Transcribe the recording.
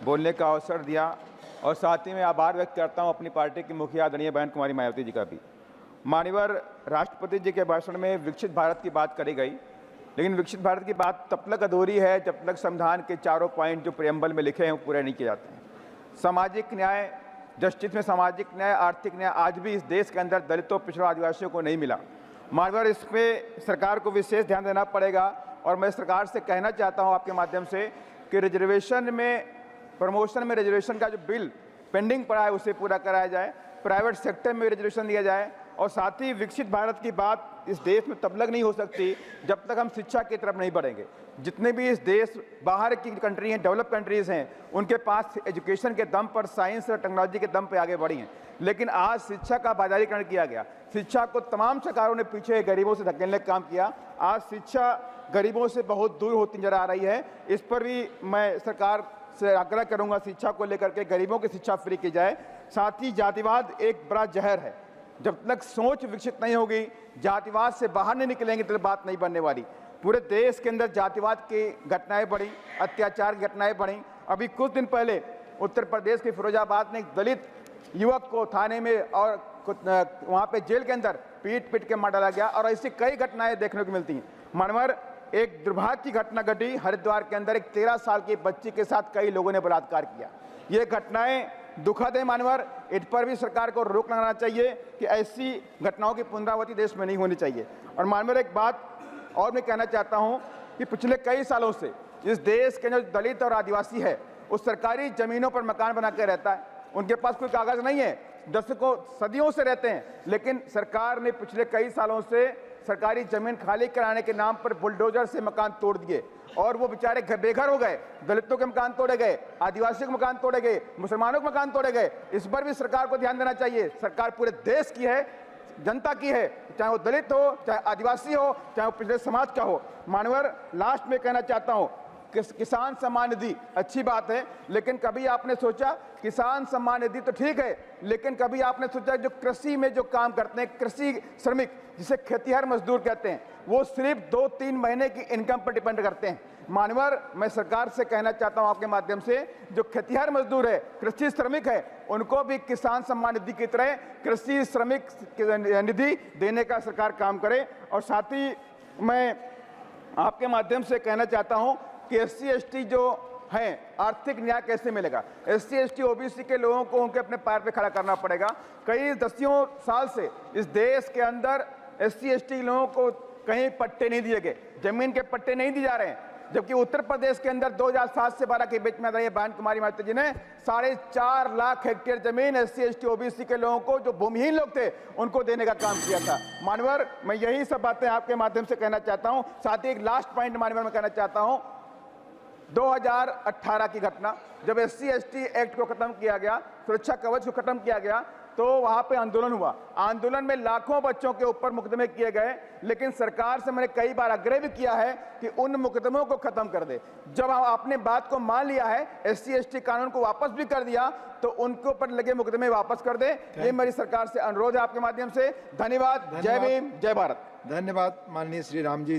बोलने का अवसर दिया और साथ ही मैं आभार व्यक्त करता हूं अपनी पार्टी की मुखिया आदरणीय बहन कुमारी मायावती जी का भी। माननीय राष्ट्रपति जी के भाषण में विकसित भारत की बात करी गई, लेकिन विकसित भारत की बात तब तक अधूरी है जब तक संविधान के चारों पॉइंट जो प्रियम्बल में लिखे हैं वो पूरे नहीं किए जाते हैं। सामाजिक न्याय, जस्टिस में सामाजिक न्याय, आर्थिक न्याय आज भी इस देश के अंदर दलितों, पिछड़ों, आदिवासियों को नहीं मिला। माननीय इस पर सरकार को विशेष ध्यान देना पड़ेगा और मैं सरकार से कहना चाहता हूं आपके माध्यम से कि रिजर्वेशन में, प्रमोशन में रिजर्वेशन का जो बिल पेंडिंग पड़ा है उसे पूरा कराया जाए, प्राइवेट सेक्टर में रिजर्वेशन दिया जाए और साथ ही विकसित भारत की बात इस देश में तब तक नहीं हो सकती जब तक हम शिक्षा की तरफ नहीं बढ़ेंगे। जितने भी इस देश बाहर की कंट्री हैं, डेवलप कंट्रीज़ हैं, उनके पास एजुकेशन के दम पर, साइंस और टेक्नोलॉजी के दम पर आगे बढ़ी हैं, लेकिन आज शिक्षा का बाजारीकरण किया गया। शिक्षा को तमाम सरकारों ने पीछे गरीबों से धकेलने का काम किया। आज शिक्षा गरीबों से बहुत दूर होती नजर आ रही है। इस पर भी मैं सरकार से आग्रह करूंगा शिक्षा को लेकर के गरीबों की शिक्षा फ्री की जाए। साथ ही जातिवाद एक बड़ा जहर है, जब तक सोच विकसित नहीं होगी, जातिवाद से बाहर नहीं निकलेंगे तो बात नहीं बनने वाली। पूरे देश के अंदर जातिवाद की घटनाएं बढ़ी, अत्याचार की घटनाएं बढ़ी। अभी कुछ दिन पहले उत्तर प्रदेश के फिरोजाबाद में एक दलित युवक को थाने में और वहाँ पे जेल के अंदर पीट के मार डाला गया और ऐसी कई घटनाएं देखने को मिलती हैं। मानवर एक दुर्भाग्य की घटना घटी हरिद्वार के अंदर, एक 13 साल की बच्ची के साथ कई लोगों ने बलात्कार किया। ये घटनाएं दुखद है मानवर, इन पर भी सरकार को रोक लगाना चाहिए कि ऐसी घटनाओं की पुनरावृत्ति देश में नहीं होनी चाहिए। और मानवर एक बात और मैं कहना चाहता हूँ कि पिछले कई सालों से इस देश के जो दलित और आदिवासी है उस सरकारी जमीनों पर मकान बना के रहता है, उनके पास कोई कागज नहीं है, दशकों सदियों से रहते हैं, लेकिन सरकार ने पिछले कई सालों से सरकारी जमीन खाली कराने के नाम पर बुलडोजर से मकान तोड़ दिए और वो बेचारे बेघर हो गए। दलितों के मकान तोड़े गए, आदिवासियों के मकान तोड़े गए, मुसलमानों के मकान तोड़े गए। इस पर भी सरकार को ध्यान देना चाहिए। सरकार पूरे देश की है, जनता की है, चाहे वो दलित हो, चाहे आदिवासी हो, चाहे वो पिछड़े समाज का हो। मानवर लास्ट में कहना चाहता हूँ, किसान सम्मान निधि अच्छी बात है, लेकिन कभी आपने सोचा, किसान सम्मान निधि तो ठीक है, लेकिन कभी आपने सोचा जो कृषि में जो काम करते हैं, कृषि श्रमिक जिसे खेतिहर मजदूर कहते हैं, वो सिर्फ 2-3 महीने की इनकम पर डिपेंड करते हैं। मानवर मैं सरकार से कहना चाहता हूं आपके माध्यम से, जो खेतिहर मजदूर है, कृषि श्रमिक है, उनको भी किसान सम्मान निधि की तरह कृषि श्रमिक निधि देने का सरकार काम करे। और साथ ही मैं आपके माध्यम से कहना चाहता हूं कि SC/ST जो हैं, आर्थिक न्याय कैसे मिलेगा? SC/ST OBC के लोगों को उनके अपने पैर पे खड़ा करना पड़ेगा। कई दसियों साल से इस देश के अंदर SC/ST लोगों को कहीं पट्टे नहीं दिए गए, जमीन के पट्टे नहीं दिए जा रहे हैं, जबकि उत्तर प्रदेश के अंदर 2007 से 12 के बीच में आदरणीय बहन कुमारी मायावती जी ने 4.5 लाख हेक्टेयर जमीन SC/ST OBC के लोगों को, जो भूमिहीन लोग थे, उनको देने का काम किया था। मानवर मैं यही सब बातें आपके माध्यम से कहना चाहता हूं। साथ ही एक लास्ट पॉइंट मानवर मैं कहना चाहता हूं, 2018 की घटना, जब SC/ST एक्ट को खत्म किया गया, सुरक्षा कवच को खत्म किया गया, तो वहां पे आंदोलन हुआ। आंदोलन में लाखों बच्चों के ऊपर मुकदमे किए गए, लेकिन सरकार से मैंने कई बार आग्रह भी किया है कि उन मुकदमों को खत्म कर दे। जब आपने बात को मान लिया है, SC/ST कानून को वापस भी कर दिया, तो उनके ऊपर लगे मुकदमे वापस कर दे। ये मेरी सरकार से अनुरोध है आपके माध्यम से। धन्यवाद। जय भीम, जय भारत। धन्यवाद माननीय श्री राम जी।